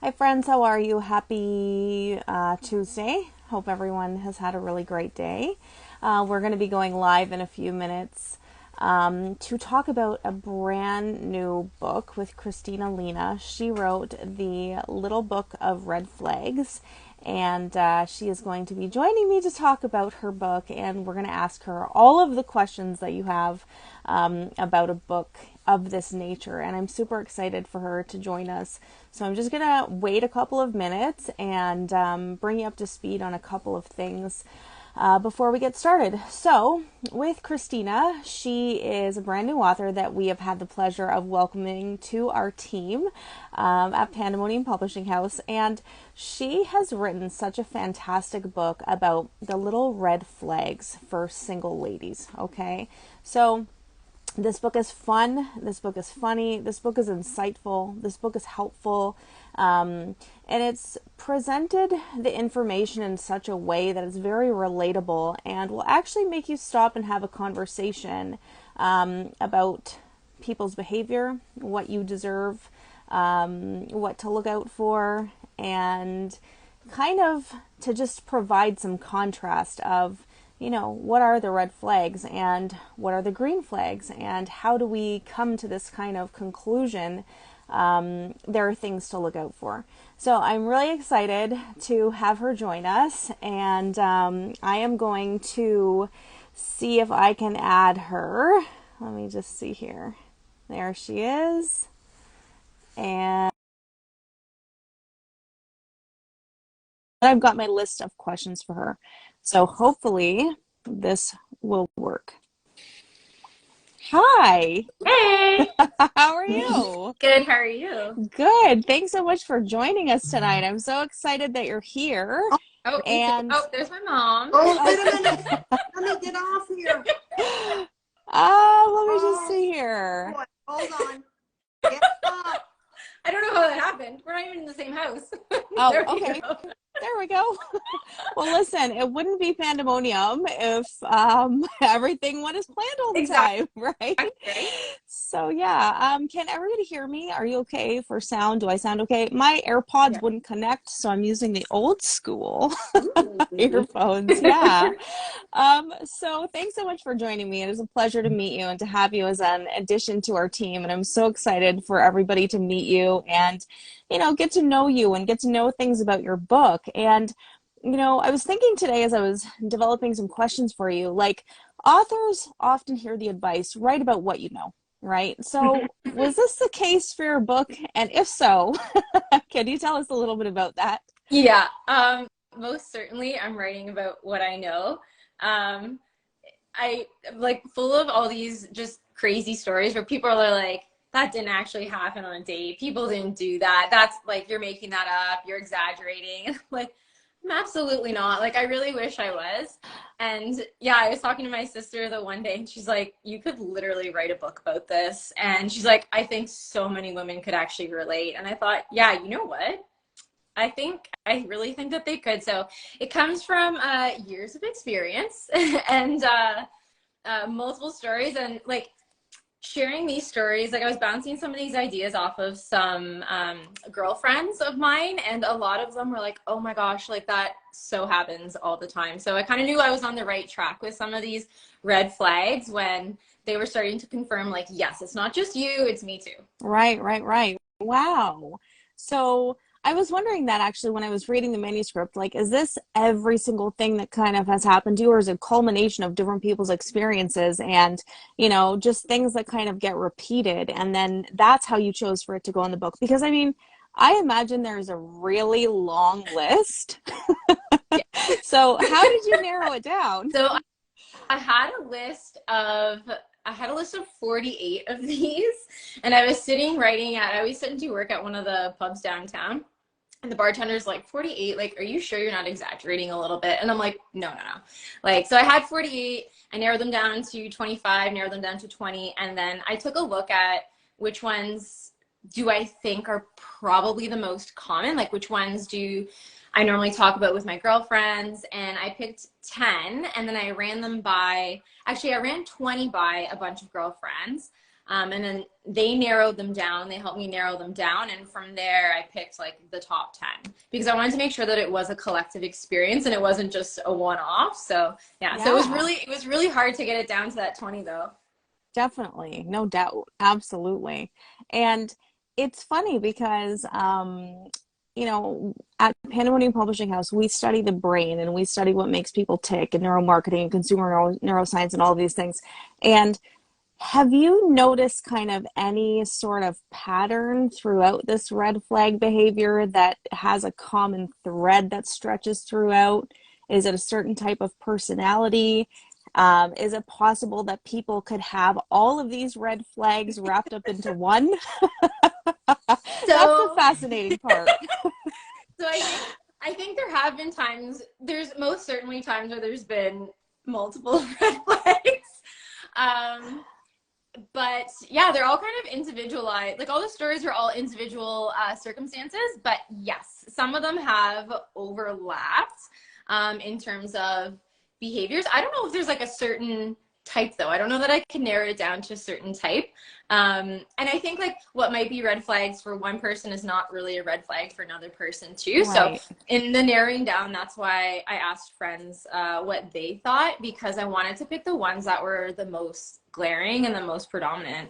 Hi, friends. How are you? Happy Tuesday. Hope everyone has had a really great day. We're going to be going live in a few minutes to talk about a brand new book with Christina Lena. She wrote the Little Book of Red Flags, and she is going to be joining me to talk about her book, and we're going to ask her all of the questions that you have about a book of this nature, and I'm super excited for her to join us. So I'm just gonna wait a couple of minutes and bring you up to speed on a couple of things before we get started. So with Christina, she is a brand new author that we have had the pleasure of welcoming to our team at Pandemonium Publishing House, and she has written such a fantastic book about the little red flags for single ladies. Okay, so this book is fun. This book is funny. This book is insightful. This book is helpful. And it's presented the information in such a way that it's very relatable and will actually make you stop and have a conversation about people's behavior, what you deserve, what to look out for, and kind of to just provide some contrast of, you know, what are the red flags and what are the green flags and how do we come to this kind of conclusion. There are things to look out for. So I'm really excited to have her join us, and I am going to see if I can add her. Let me just see here. There she is. And I've got my list of questions for her. So hopefully this will work. Hi. Hey, How are you? good. How are you? Good. Thanks so much for joining us tonight. I'm so excited that you're here. Oh, me too. And Oh, there's my mom. Oh, wait a minute. Let me get off here. let me just Oh, see here. boy. Hold on. Get off. I don't know how that happened. We're not even in the same house. Oh, There we okay. go. There we go. Well, listen, it wouldn't be pandemonium if everything went as planned all the Exactly. time, right? Right? So yeah, can everybody hear me? Are you okay for sound? Do I sound okay? My AirPods Yeah. wouldn't connect, so I'm using the old school Ooh. earphones. Yeah. So thanks so much for joining me. It is a pleasure to meet you and to have you as an addition to our team. And I'm so excited for everybody to meet you and, you know, get to know you and get to know things about your book. And, you know, I was thinking today as I was developing some questions for you, like authors often hear the advice, write about what you know, right? So was this the case for your book? And if so, can you tell us a little bit about that? Yeah. Most certainly I'm writing about what I know. Um, I like full of all these just crazy stories where people are like, that didn't actually happen on a date. People didn't do that. That's like, you're making that up. You're exaggerating. Like, I'm absolutely not. Like, I really wish I was. And yeah, I was talking to my sister the one day and she's like, you could literally write a book about this. And she's like, I think so many women could actually relate. And I thought, yeah, you know what? I really think that they could. So it comes from years of experience and multiple stories, and like sharing these stories. Like I was bouncing some of these ideas off of some girlfriends of mine, and a lot of them were like, oh my gosh, like that so happens all the time. So I kind of knew I was on the right track with some of these red flags when they were starting to confirm, like, yes, it's not just you, it's me too. Right, right, right. Wow. So I was wondering that actually when I was reading the manuscript, like, is this every single thing that kind of has happened to you, or is it a culmination of different people's experiences and, you know, just things that kind of get repeated? And then that's how you chose for it to go in the book? Because I mean, I imagine there's a really long list. Yeah. So how did you narrow it down? So I had a list of 48 of these, and I was sitting writing at I always sit and do work at one of the pubs downtown, and the bartender's like, 48, like, are you sure you're not exaggerating a little bit? And I'm like, no, no, no. Like, so I had 48, I narrowed them down to 25, narrowed them down to 20, and then I took a look at which ones do I think are probably the most common, like which ones do I normally talk about with my girlfriends, and I picked 10, and then I ran them by, actually I ran 20 by a bunch of girlfriends. And then they narrowed them down. They helped me narrow them down. And from there, I picked like the top 10 because I wanted to make sure that it was a collective experience and it wasn't just a one-off. So yeah, so it was really hard to get it down to that 20 though. Definitely, no doubt, absolutely. And it's funny because, at Pandemonium Publishing House, we study the brain and we study what makes people tick and neuromarketing and consumer neuroscience and all of these things. And have you noticed kind of any sort of pattern throughout this red flag behavior that has a common thread that stretches throughout? Is it a certain type of personality? Is it possible that people could have all of these red flags wrapped up into one? That's the fascinating part. So I think there have been times, there's most certainly times where there's been multiple red flags. But yeah, they're all kind of individualized. Like all the stories are all individual circumstances, but yes, some of them have overlapped in terms of behaviors. I don't know if there's like a certain type though. I don't know that I can narrow it down to a certain type. And I think like what might be red flags for one person is not really a red flag for another person too. Right. So in the narrowing down, that's why I asked friends what they thought, because I wanted to pick the ones that were the most glaring and the most predominant.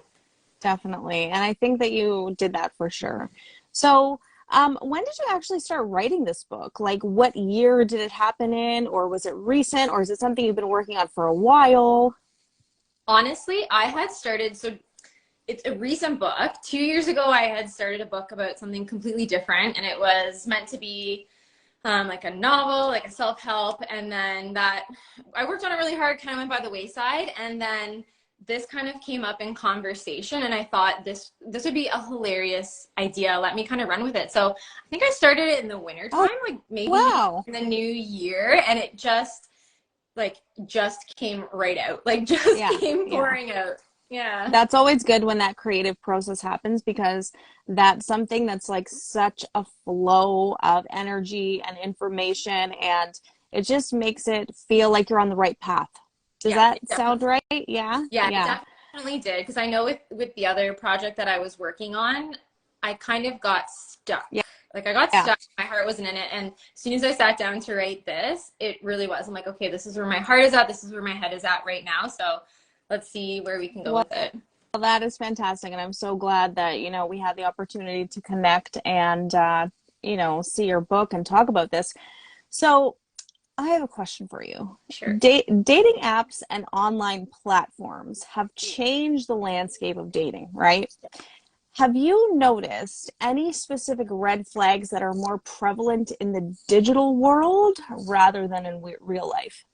Definitely. And I think that you did that for sure. So, when did you actually start writing this book? Like, what year did it happen in, or was it recent, or is it something you've been working on for a while? Honestly, I had started, so it's a recent book. 2 years ago, I had started a book about something completely different, and it was meant to be like a novel, like a self-help. And then that I worked on it really hard, kind of went by the wayside. And then this kind of came up in conversation, and I thought this would be a hilarious idea. Let me kind of run with it. So I think I started it in the winter time, like maybe in the new year, and it just came right out, like just came pouring out. Yeah. That's always good when that creative process happens, because that's something that's like such a flow of energy and information, and it just makes it feel like you're on the right path. Does that sound right? Yeah. Yeah, it definitely did. Because I know with the other project that I was working on, I kind of got stuck. Yeah. Like I got stuck. My heart wasn't in it. And as soon as I sat down to write this, it really was. I'm like, okay, this is where my heart is at. This is where my head is at right now. So let's see where we can go with it. Well, that is fantastic. And I'm so glad that, we had the opportunity to connect and, see your book and talk about this. So I have a question for you. Sure. Dating apps and online platforms have changed the landscape of dating, right? Have you noticed any specific red flags that are more prevalent in the digital world rather than in real life?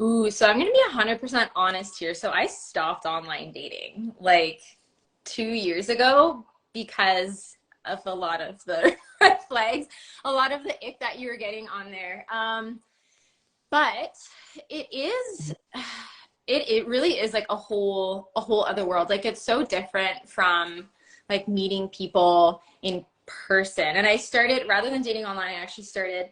Ooh, so I'm going to be 100% honest here. So I stopped online dating like 2 years ago because of a lot of the red flags, a lot of the ick that you were getting on there. But it really is like a whole other world. Like it's so different from like meeting people in person. And I started, rather than dating online, I actually started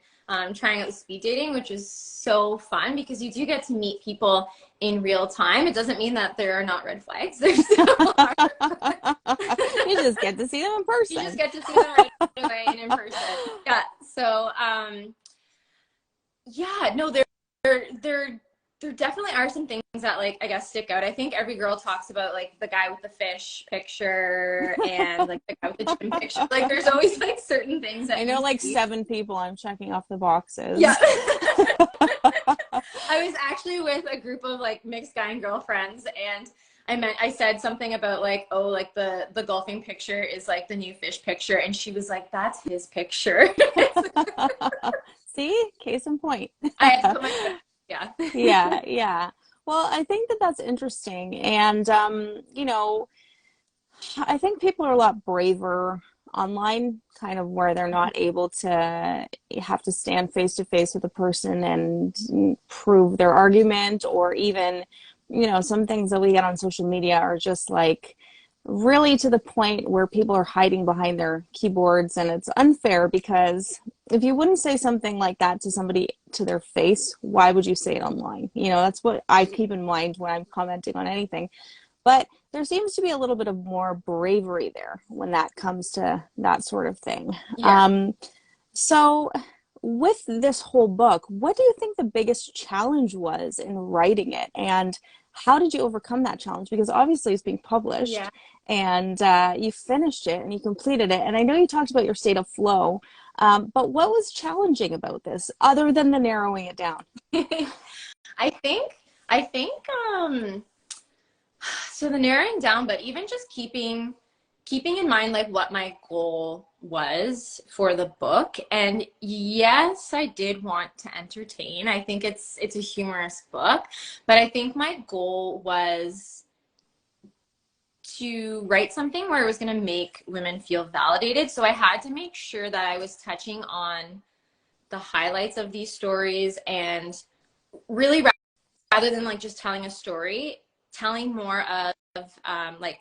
trying out speed dating, which is so fun because you do get to meet people in real time. It doesn't mean that there are not red flags. There still are. You just get to see them in person. You just get to see them right away and in person. Yeah. So, yeah, no, there definitely are some things that like I guess stick out. I think every girl talks about like the guy with the fish picture and like the guy with the gym picture. Like there's always like certain things that I know like 7 people I'm checking off the boxes. Yeah. I was actually with a group of like mixed guy and girl friends, and I said something about like, oh, like the golfing picture is like the new fish picture, and she was like, that's his picture. See, case in point. Yeah. Yeah. Well, I think that that's interesting. And, I think people are a lot braver online, kind of where they're not able to have to stand face to face with a person and prove their argument, or even, some things that we get on social media are just like really to the point where people are hiding behind their keyboards, and it's unfair because if you wouldn't say something like that to somebody to their face, why would you say it online? That's what I keep in mind when I'm commenting on anything. But there seems to be a little bit of more bravery there when that comes to that sort of thing. Yeah. So, with this whole book, what do you think the biggest challenge was in writing it? And how did you overcome that challenge? Because obviously it's being published Yeah. and you finished it and you completed it. And I know you talked about your state of flow, but what was challenging about this other than the narrowing it down? I think, I think, so the narrowing down, but even just keeping in mind like what my goal was for the book. And yes, I did want to entertain. I think it's a humorous book, but I think my goal was to write something where it was going to make women feel validated. So I had to make sure that I was touching on the highlights of these stories, and really, rather than like just telling a story, telling more of like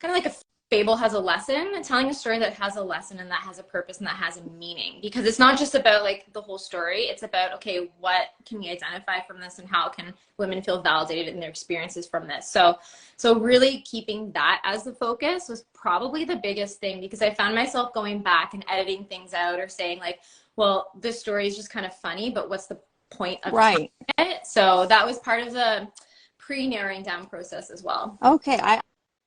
kind of like a fable has a lesson, and telling a story that has a lesson and that has a purpose and that has a meaning. Because it's not just about like the whole story, it's about, okay, what can we identify from this and how can women feel validated in their experiences from this. So really keeping that as the focus was probably the biggest thing, because I found myself going back and editing things out or saying like, well, this story is just kind of funny, but what's the point of Right. it? So that was part of the pre-narrowing down process as well. Okay, I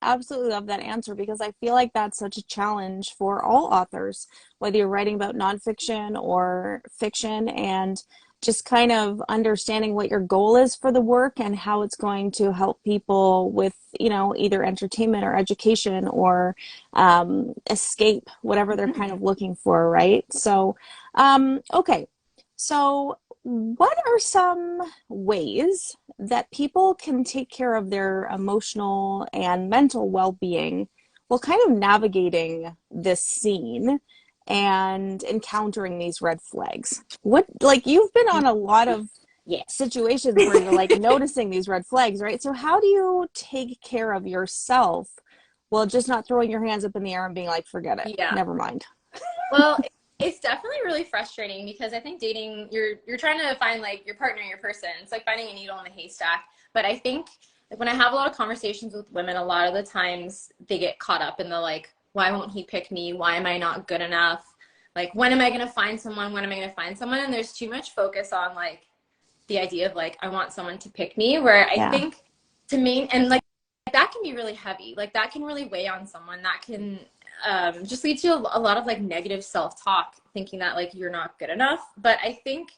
absolutely love that answer because I feel like that's such a challenge for all authors, whether you're writing about nonfiction or fiction, and just kind of understanding what your goal is for the work and how it's going to help people with, either entertainment or education or escape, whatever they're kind of looking for, right? So, okay. So, what are some ways that people can take care of their emotional and mental well-being while kind of navigating this scene and encountering these red flags? What, like, you've been on a lot of Yeah. situations where you're like noticing these red flags, right? So how do you take care of yourself while just not throwing your hands up in the air and being like, forget it, Yeah. never mind? Well, it's definitely really frustrating, because I think dating, you're trying to find like your partner, your person. It's like finding a needle in a haystack. But I think like when I have a lot of conversations with women, a lot of the times they get caught up in the like, why won't he pick me? Why am I not good enough? Like, when am I going to find someone? When am I going to find someone? And there's too much focus on like the idea of like, I want someone to pick me, where I Yeah. think to me, and like that can be really heavy. Like that can really weigh on someone. That can just lead to a lot of like negative self-talk, thinking that like you're not good enough. But I think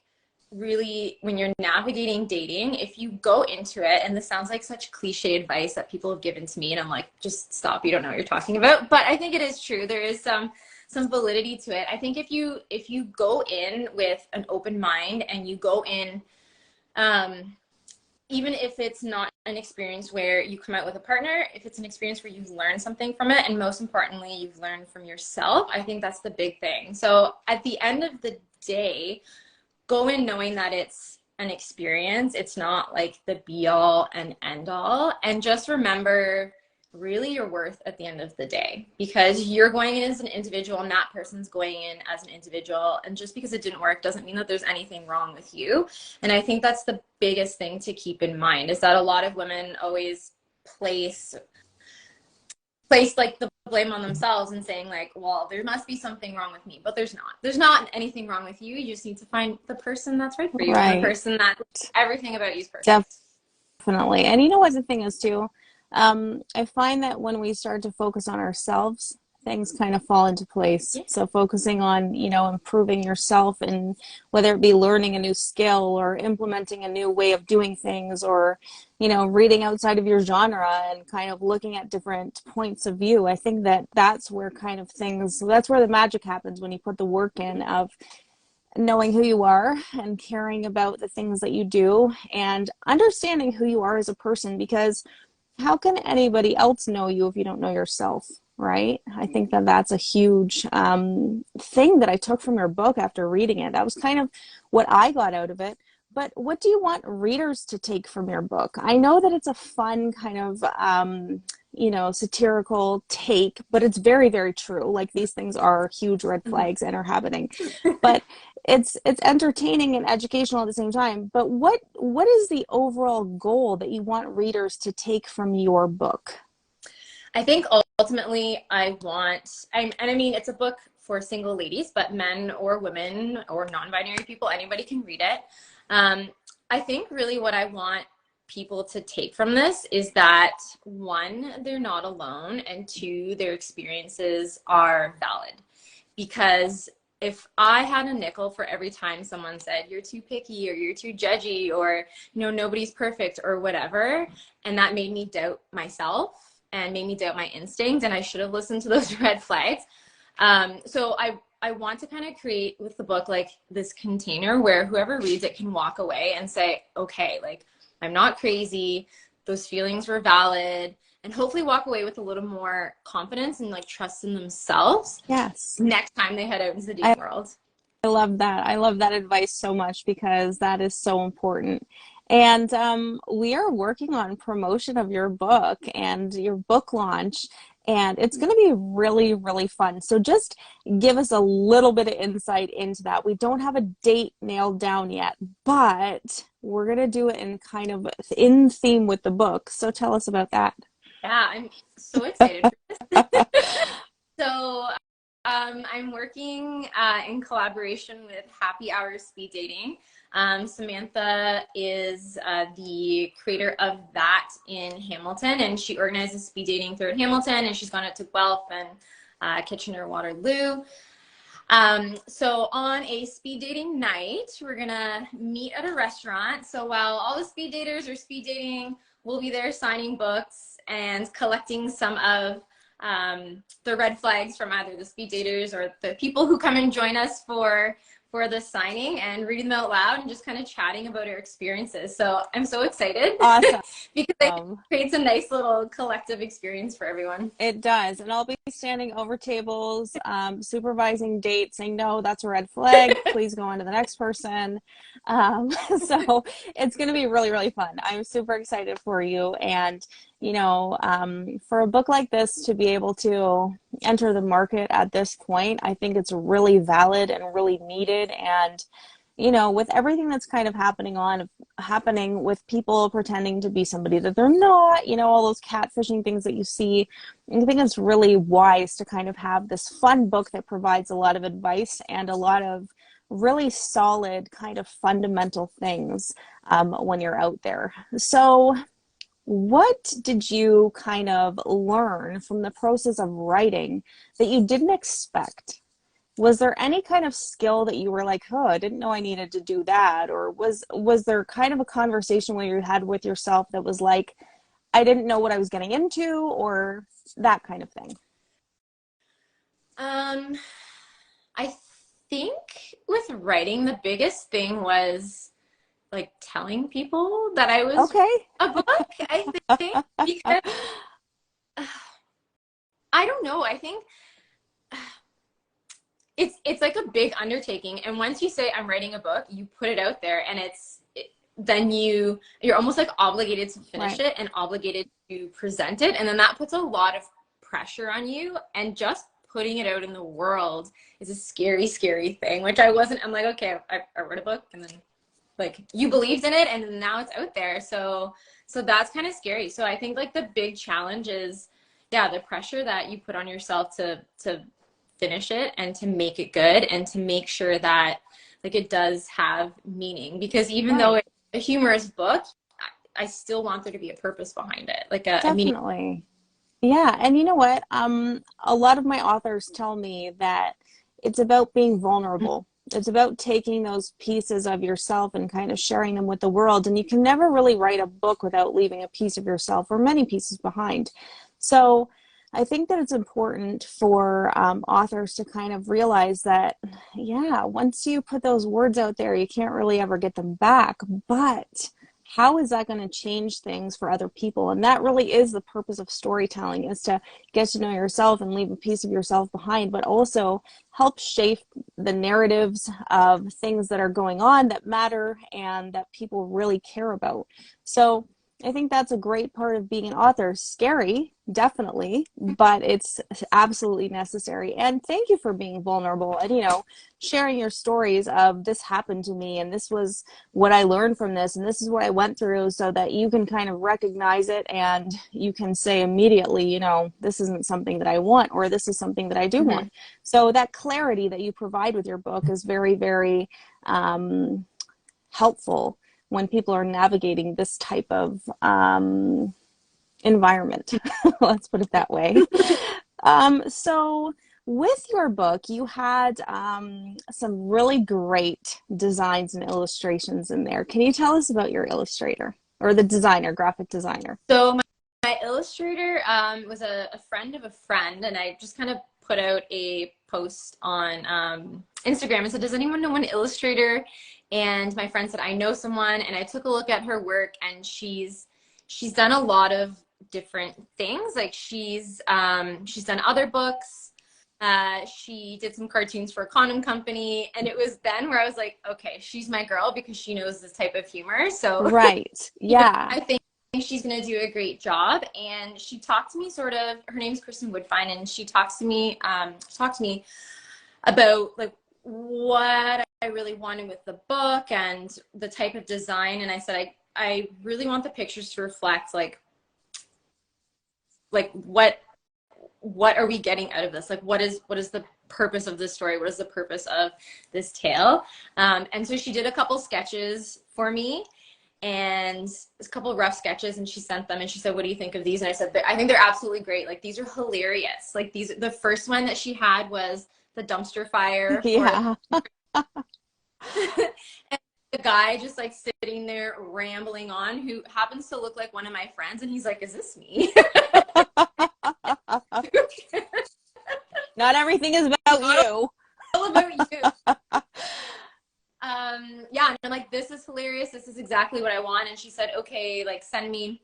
really when you're navigating dating, if you go into it, and this sounds like such cliche advice that people have given to me, and I'm like, just stop, you don't know what you're talking about. But I think it is true. There is some validity to it. I think if you go in with an open mind, and you go in even if it's not an experience where you come out with a partner, if it's an experience where you've learned something from it, and most importantly, you've learned from yourself, I think that's the big thing. So at the end of the day, go in knowing that it's an experience. It's not like the be all and end all. And just remember really your worth at the end of the day, because you're going in as an individual and that person's going in as an individual. And just because it didn't work doesn't mean that there's anything wrong with you. And I think that's the biggest thing to keep in mind, is that a lot of women always place like the blame on themselves and saying like, well, there must be something wrong with me. But there's not anything wrong with you. You just need to find the person that's right for you, and the Right. person that everything about you is perfect. Definitely. And you know what the thing is too? I find that when we start to focus on ourselves, things kind of fall into place. Yeah. So focusing on, improving yourself, and whether it be learning a new skill or implementing a new way of doing things, or, reading outside of your genre and kind of looking at different points of view. I think that that's where that's where the magic happens, when you put the work in of knowing who you are and caring about the things that you do and understanding who you are as a person, because how can anybody else know you if you don't know yourself, right? I think that that's a huge thing that I took from your book after reading it. That was kind of what I got out of it. but what do you want readers to take from your book? I know that it's a fun kind of, satirical take, but it's very, very true. Like these things are huge red flags and are happening. But it's entertaining and educational at the same time. But what is the overall goal that you want readers to take from your book? I think ultimately I mean, it's a book for single ladies, but men or women or non-binary people, anybody can read it. I think really what I want people to take from this is that one, they're not alone, and two, their experiences are valid. Because if I had a nickel for every time someone said you're too picky or you're too judgy or nobody's perfect or whatever, and that made me doubt myself and made me doubt my instinct, and I should have listened to those red flags. So I want to kind of create with the book like this container where whoever reads it can walk away and say, okay, like I'm not crazy, those feelings were valid, and hopefully walk away with a little more confidence and like trust in themselves. Yes. Next time they head out into the dating world. I love that. I love that advice so much because that is so important. And we are working on promotion of your book and your book launch, and it's going to be really, really fun. So just give us a little bit of insight into that. We don't have a date nailed down yet, but we're going to do it in kind of in theme with the book. So tell us about that. Yeah, I'm so excited for this. So I'm working in collaboration with Happy Hour Speed Dating. Samantha is the creator of that in Hamilton, and she organizes speed dating throughout Hamilton, and she's gone out to Guelph and Kitchener, Waterloo. So on a speed dating night, we're gonna meet at a restaurant. So while all the speed daters are speed dating, we'll be there signing books and collecting some of the red flags from either the speed daters or the people who come and join us for the signing, and reading them out loud and just kind of chatting about our experiences. So I'm so excited. Awesome. Because it creates a nice little collective experience for everyone. It does. And I'll be standing over tables, supervising dates, saying, no, that's a red flag. Please go on to the next person. So it's going to be really, really fun. I'm super excited for you. And, for a book like this to be able to enter the market at this point, I think it's really valid and really needed. And, with everything that's kind of happening with people pretending to be somebody that they're not, all those catfishing things that you see, I think it's really wise to kind of have this fun book that provides a lot of advice and a lot of really solid kind of fundamental things when you're out there. So what did you kind of learn from the process of writing that you didn't expect? Was there any kind of skill that you were like, oh, I didn't know I needed to do that? Or was there kind of a conversation where you had with yourself that was like, I didn't know what I was getting into, or that kind of thing? I think with writing, the biggest thing was like telling people that I was a book, I think, because I don't know. I think it's like a big undertaking, and once you say I'm writing a book, you put it out there, and then you're almost like obligated to finish it and obligated to present it, and then that puts a lot of pressure on you, and just putting it out in the world is a scary, scary thing, which I'm like, okay, I wrote a book, and then like you believed in it, and now it's out there. So that's kind of scary. So I think like the big challenge is, the pressure that you put on yourself to finish it and to make it good and to make sure that like it does have meaning, because even though it's a humorous book, I still want there to be a purpose behind it, like a meaning. Definitely. Yeah. And you know what? A lot of my authors tell me that it's about being vulnerable. It's about taking those pieces of yourself and kind of sharing them with the world. And you can never really write a book without leaving a piece of yourself or many pieces behind. So I think that it's important for authors to kind of realize that, once you put those words out there, you can't really ever get them back. But how is that going to change things for other people? And that really is the purpose of storytelling, is to get to know yourself and leave a piece of yourself behind, but also help shape the narratives of things that are going on that matter and that people really care about. So I think that's a great part of being an author. Scary, definitely, but it's absolutely necessary. And thank you for being vulnerable and, sharing your stories of this happened to me and this was what I learned from this and this is what I went through, so that you can kind of recognize it and you can say immediately, this isn't something that I want, or this is something that I do want. So that clarity that you provide with your book is very, very helpful when people are navigating this type of environment. Let's put it that way. So with your book, you had some really great designs and illustrations in there. Can you tell us about your illustrator, or the designer, graphic designer? So my illustrator was a friend of a friend, and I just kind of put out a post on Instagram and said, does anyone know an illustrator? And my friend said, I know someone. And I took a look at her work, and she's done a lot of different things. Like she's done other books. She did some cartoons for a condom company. And it was then where I was like, okay, she's my girl, because she knows this type of humor. So right. Yeah. I think she's going to do a great job. And she talked to me her name's Kristen Woodfine. And she talked to me about like what I really wanted with the book and the type of design. And I said, I really want the pictures to reflect like what are we getting out of this? Like, what is the purpose of this story? What is the purpose of this tale? And so she did a couple sketches for me, and a couple rough sketches, and she sent them, and she said, what do you think of these? And I said, I think they're absolutely great. Like, these are hilarious. Like, the first one that she had was the dumpster fire. Yeah. And the guy just like sitting there rambling on, who happens to look like one of my friends, and he's like, is this me? Not everything is about you. All about you. Yeah, and I'm like, this is hilarious. This is exactly what I want. And she said, okay, like send me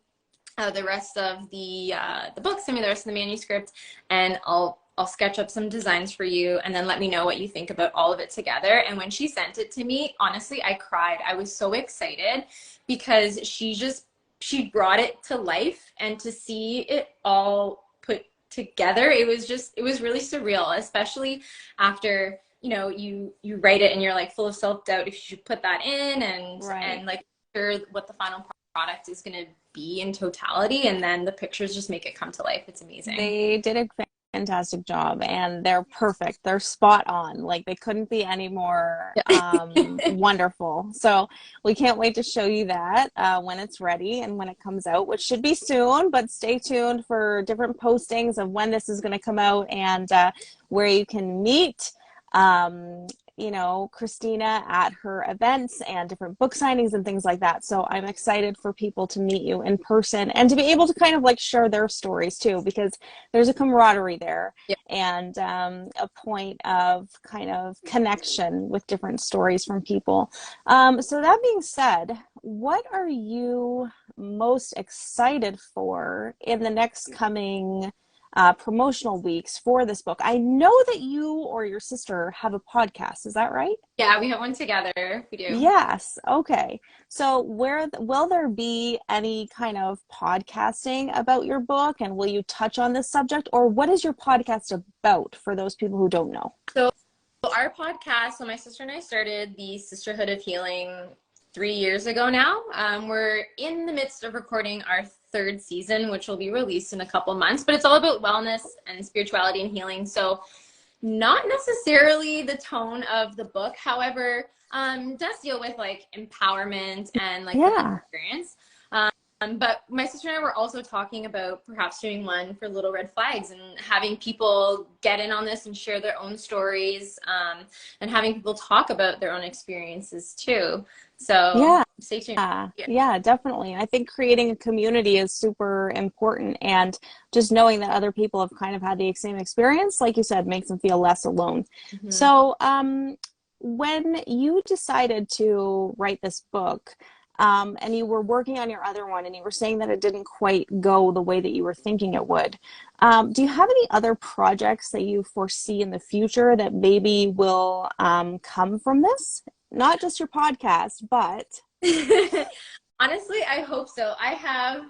the rest of the book, send me the rest of the manuscript, and I'll sketch up some designs for you, and then let me know what you think about all of it together. And when she sent it to me, honestly, I cried. I was so excited, because she brought it to life, and to see it all put together, it was really surreal, especially after, you write it and you're like full of self-doubt if you should put that in, and right. and like sure what the final product is going to be in totality, and then the pictures just make it come to life. It's amazing. They did a fantastic job, and they're perfect. They're spot on. Like, they couldn't be any more wonderful. So we can't wait to show you that when it's ready and when it comes out, which should be soon, but stay tuned for different postings of when this is going to come out, and where you can meet Christina at her events and different book signings and things like that. So I'm excited for people to meet you in person and to be able to kind of like share their stories too, because there's a camaraderie there. Yeah. And a point of kind of connection with different stories from people. So that being said, what are you most excited for in the next coming promotional weeks for this book? I know that you or your sister have a podcast. Is that right? Yeah, we have one together. We do. Yes. Okay. So will there be any kind of podcasting about your book, and will you touch on this subject, or what is your podcast about for those people who don't know? So our podcast, so my sister and I started the Sisterhood of Healing 3 years ago now. We're in the midst of recording our third season, which will be released in a couple months, but it's all about wellness and spirituality and healing. So not necessarily the tone of the book, however, does deal with like empowerment and like the experience. But my sister and I were also talking about perhaps doing one for Little Red Flags, and having people get in on this and share their own stories, and having people talk about their own experiences too. So stay tuned. Yeah, definitely. And I think creating a community is super important, and just knowing that other people have kind of had the same experience, like you said, makes them feel less alone. Mm-hmm. So when you decided to write this book, and you were working on your other one, and you were saying that it didn't quite go the way that you were thinking it would. Do you have any other projects that you foresee in the future that maybe will come from this? Not just your podcast, but Honestly, I hope so. I have,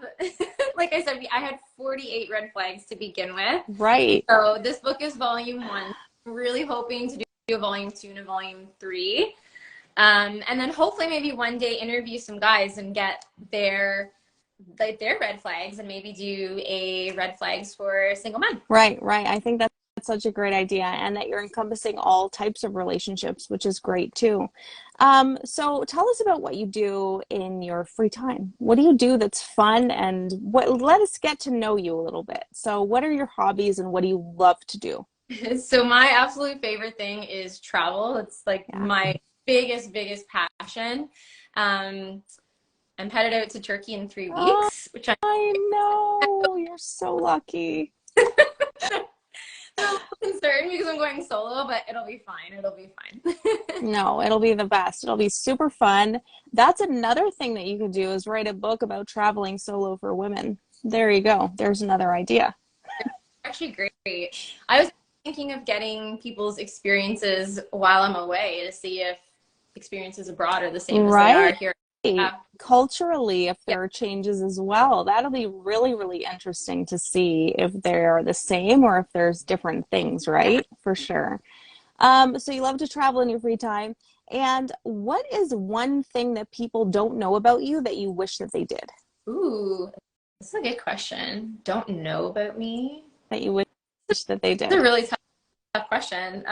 like I said, I had 48 red flags to begin with. right. So this book is volume 1. I'm really hoping to do a volume 2 and a volume 3. And then hopefully maybe one day interview some guys and get their red flags, and maybe do a red flags for single men. Right, right. I think that's such a great idea, and that you're encompassing all types of relationships, which is great too. So tell us about what you do in your free time. What do you do that's fun, and let us get to know you a little bit. So what are your hobbies, and what do you love to do? So my absolute favorite thing is travel. It's like Yeah. my biggest passion. I'm headed out to Turkey in 3 Oh, weeks, which I know. You're so lucky. I'm concerned because I'm going solo, but it'll be fine. It'll be fine. No, it'll be the best. It'll be super fun. That's another thing that you could do, is write a book about traveling solo for women. There you go. There's another idea. Actually, great. I was thinking of getting people's experiences while I'm away to see if experiences abroad are the same as they are Right. here. Culturally, if Yeah. there are changes as well, that'll be really, really interesting to see if they're the same or if there's different things, right? For sure. So you love to travel in your free time. And what is one thing that people don't know about you that you wish that they did? Ooh, that's a good question. Don't know about me? That you wish that they It's a did? really tough question.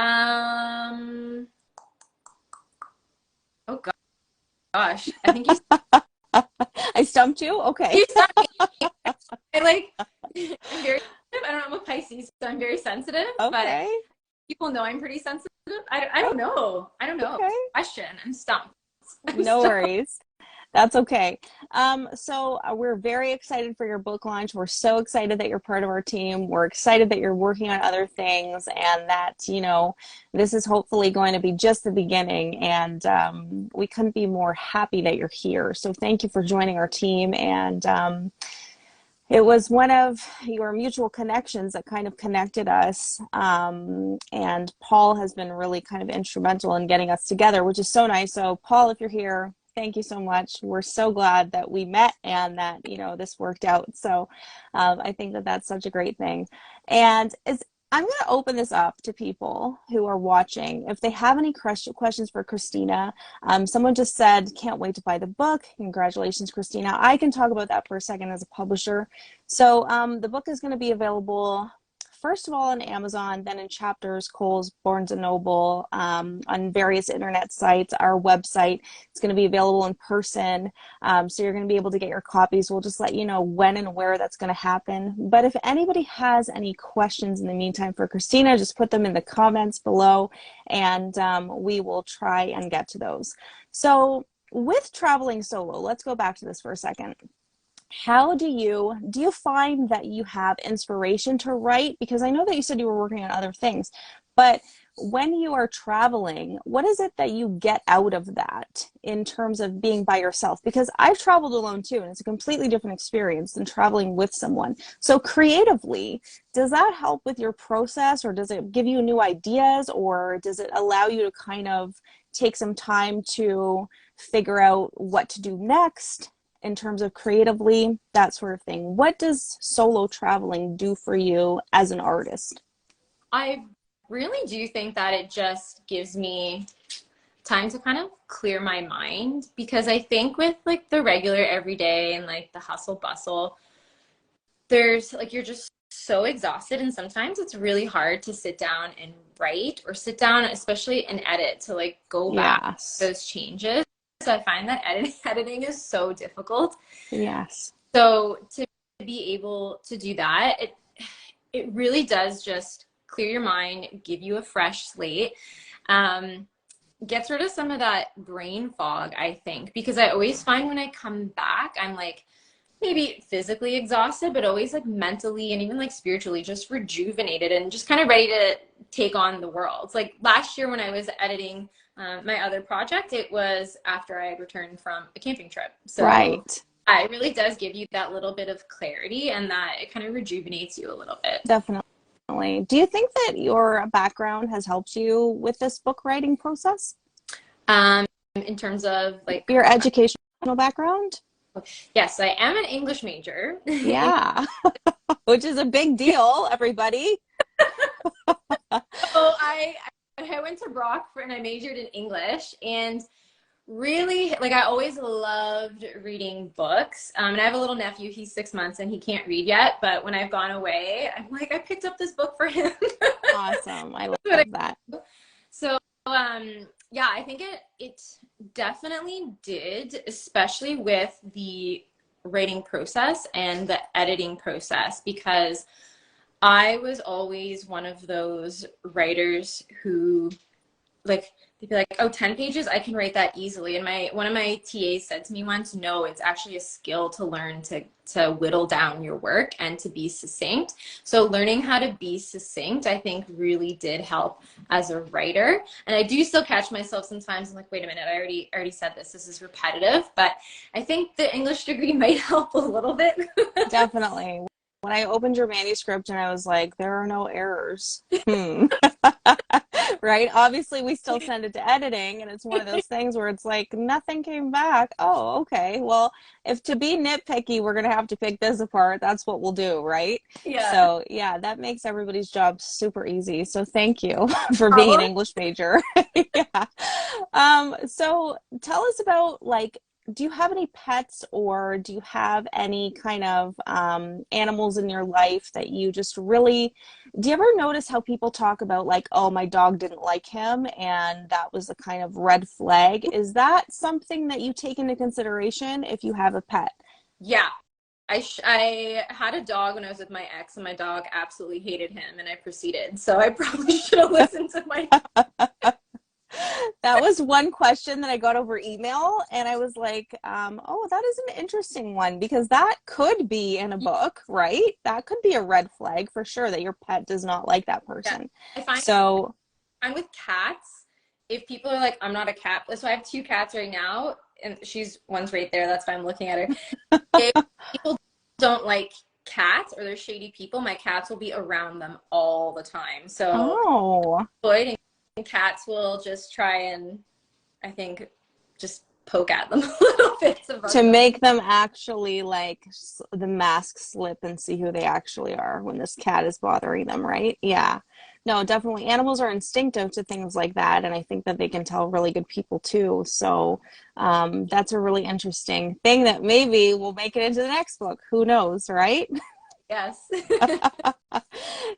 Oh gosh, I think I stumped you? Okay. you stuck me. I like, I'm very, I don't know, I'm a Pisces, so I'm very sensitive, but Okay. people know I'm pretty sensitive. I don't know. I don't know. Okay. Question. I'm stumped. No worries. That's okay. So we're very excited for your book launch. We're so excited that you're part of our team. We're excited that you're working on other things, and that, this is hopefully going to be just the beginning. And we couldn't be more happy that you're here. So thank you for joining our team. And it was one of your mutual connections that kind of connected us. And Paul has been really kind of instrumental in getting us together, which is so nice. So Paul, if you're here, thank you so much. We're so glad that we met and that, this worked out. So I think that that's such a great thing. And I'm going to open this up to people who are watching. If they have any questions for Christina, someone just said, can't wait to buy the book. Congratulations, Christina. I can talk about that for a second as a publisher. So the book is going to be available, first of all, on Amazon, then in Chapters, Kohl's, Barnes & Noble, on various internet sites, our website. It's going to be available in person. So you're going to be able to get your copies. We'll just let you know when and where that's going to happen. But if anybody has any questions in the meantime for Christina, just put them in the comments below, and we will try and get to those. So with traveling solo, let's go back to this for a second. How do you find that you have inspiration to write? Because I know that you said you were working on other things, but when you are traveling, what is it that you get out of that in terms of being by yourself? Because I've traveled alone too, and it's a completely different experience than traveling with someone. So creatively, does that help with your process, or does it give you new ideas, or does it allow you to kind of take some time to figure out what to do next in terms of creatively, that sort of thing? What does solo traveling do for you as an artist? I really do think that it just gives me time to kind of clear my mind, because I think with like the regular everyday and like the hustle bustle, there's like, you're just so exhausted, and sometimes it's really hard to sit down and write, or sit down, especially and edit, to like go back Yes. those changes. So I find that editing is so difficult. Yes. So to be able to do that, it really does just clear your mind, give you a fresh slate, gets rid of some of that brain fog, I think, because I always find when I come back, I'm like, maybe physically exhausted, but always like mentally and even like spiritually just rejuvenated and just kind of ready to take on the world. Like last year when I was editing my other project, it was after I had returned from a camping trip. So Right. it really does give you that little bit of clarity and that it kind of rejuvenates you a little bit. Definitely. Do you think that your background has helped you with this book writing process? In terms of like, Your educational background? yes, I am an English major. Yeah. Which is a big deal, everybody. So I went to Brock and I majored in English, and really, like, I always loved reading books. And I have a little nephew, he's 6 months and he can't read yet, but when I've gone away, I'm like, I picked up this book for him. Awesome. I love that. So, yeah, I think it definitely did, especially with the writing process and the editing process, because I was always one of those writers who, like, they'd be like, oh, 10 pages, I can write that easily. And one of my TAs said to me once, no, it's actually a skill to learn to whittle down your work and to be succinct. So learning how to be succinct, I think, really did help as a writer. And I do still catch myself sometimes. I'm like, wait a minute, I already said this. This is repetitive. But I think the English degree might help a little bit. Definitely. When I opened your manuscript and I was like, there are no errors. Right? Obviously, we still send it to editing, and it's one of those things where it's like, nothing came back. Oh, okay. Well, if to be nitpicky, we're going to have to pick this apart, that's what we'll do, right? Yeah. So, yeah, that makes everybody's job super easy. So, thank you for being an English major. Yeah. So, tell us about, like, do you have any pets, or do you have any kind of animals in your life that you just really, do you ever notice how people talk about, like, oh, my dog didn't like him and that was a kind of red flag? Is that something that you take into consideration if you have a pet? Yeah. I had a dog when I was with my ex, and my dog absolutely hated him, and I proceeded. So I probably should have listened to my That was one question that I got over email, and I was like, oh, that is an interesting one, because that could be in a book, right? That could be a red flag for sure, that your pet does not like that person. Yeah. I So, find with cats, if people are like, I'm not a cat, so I have 2 cats right now, and one's right there, that's why I'm looking at her. If people don't like cats or they're shady people, my cats will be around them all the time. So oh, avoiding cats will just try and, I think, just poke at them a little bit to make them actually, like, the mask slip and see who they actually are when this cat is bothering them, right? Yeah. No, definitely. Animals are instinctive to things like that, and I think that they can tell really good people too. So that's a really interesting thing that maybe will make it into the next book. Who knows, right? Yes.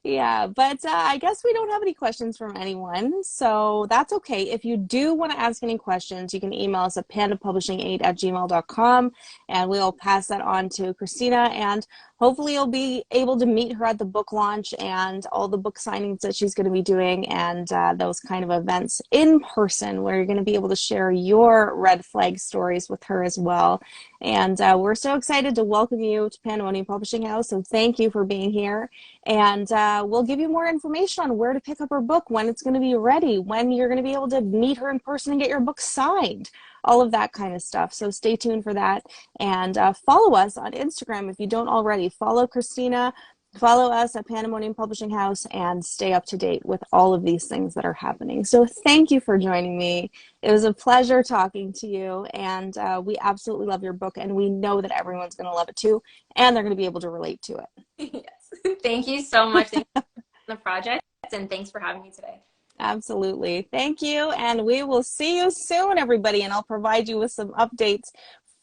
Yeah, but I guess we don't have any questions from anyone, so that's okay. If you do want to ask any questions, you can email us at pandapublishing8@gmail.com, and we'll pass that on to Christina, and hopefully you'll be able to meet her at the book launch and all the book signings that she's going to be doing, and those kind of events in person where you're going to be able to share your red flag stories with her as well. And we're so excited to welcome you to Pandemonium Publishing House, so thank you for being here. And we'll give you more information on where to pick up her book, when it's going to be ready, when you're going to be able to meet her in person and get your book signed, all of that kind of stuff. So stay tuned for that. And follow us on Instagram if you don't already. Follow Christina. Follow us at Pandemonium Publishing House and stay up to date with all of these things that are happening. So thank you for joining me. It was a pleasure talking to you, and we absolutely love your book, and we know that everyone's going to love it too, and they're going to be able to relate to it. Yes. Thank you so much. Thank you for the project, and thanks for having me today. Absolutely. Thank you, and we will see you soon, everybody, and I'll provide you with some updates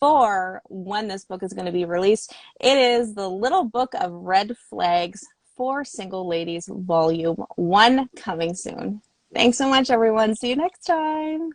for when this book is going to be released. It is The Little Book of Red Flags for Single Ladies, Volume 1, coming soon. Thanks so much, everyone. See you next time.